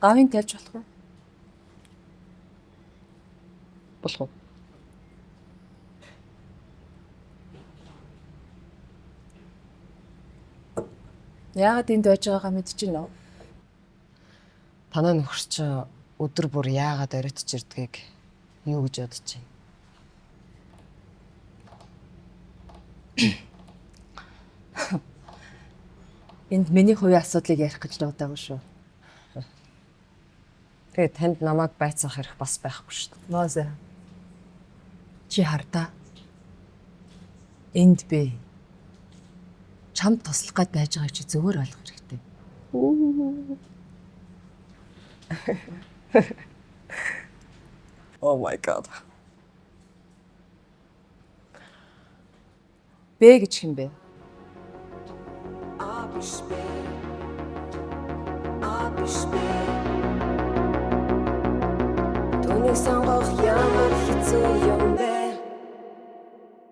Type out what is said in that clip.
Гавын тайлж болох уу? Болох уу? Яагаад энд байж байгаагаа мэдчихэв үү? Танаа нөхөр чинь өдөр бүр яагаад оройтч ирдгийг юу гэж бодож байна? Энд миний хувийн асуудлыг ярих гэж дуудаагүй шүү. Тэгээ танд намайг байцаах хэрэг бас байхгүй шүү дээ. Мозе. Чи хардаа. Энд би чамд туслах гээд байж байгааг чи зөвөр ойлгох хэрэгтэй. Oh my god. Бэ гэж хэм бэ? Түүнийг сонгох ямар хэцүү юм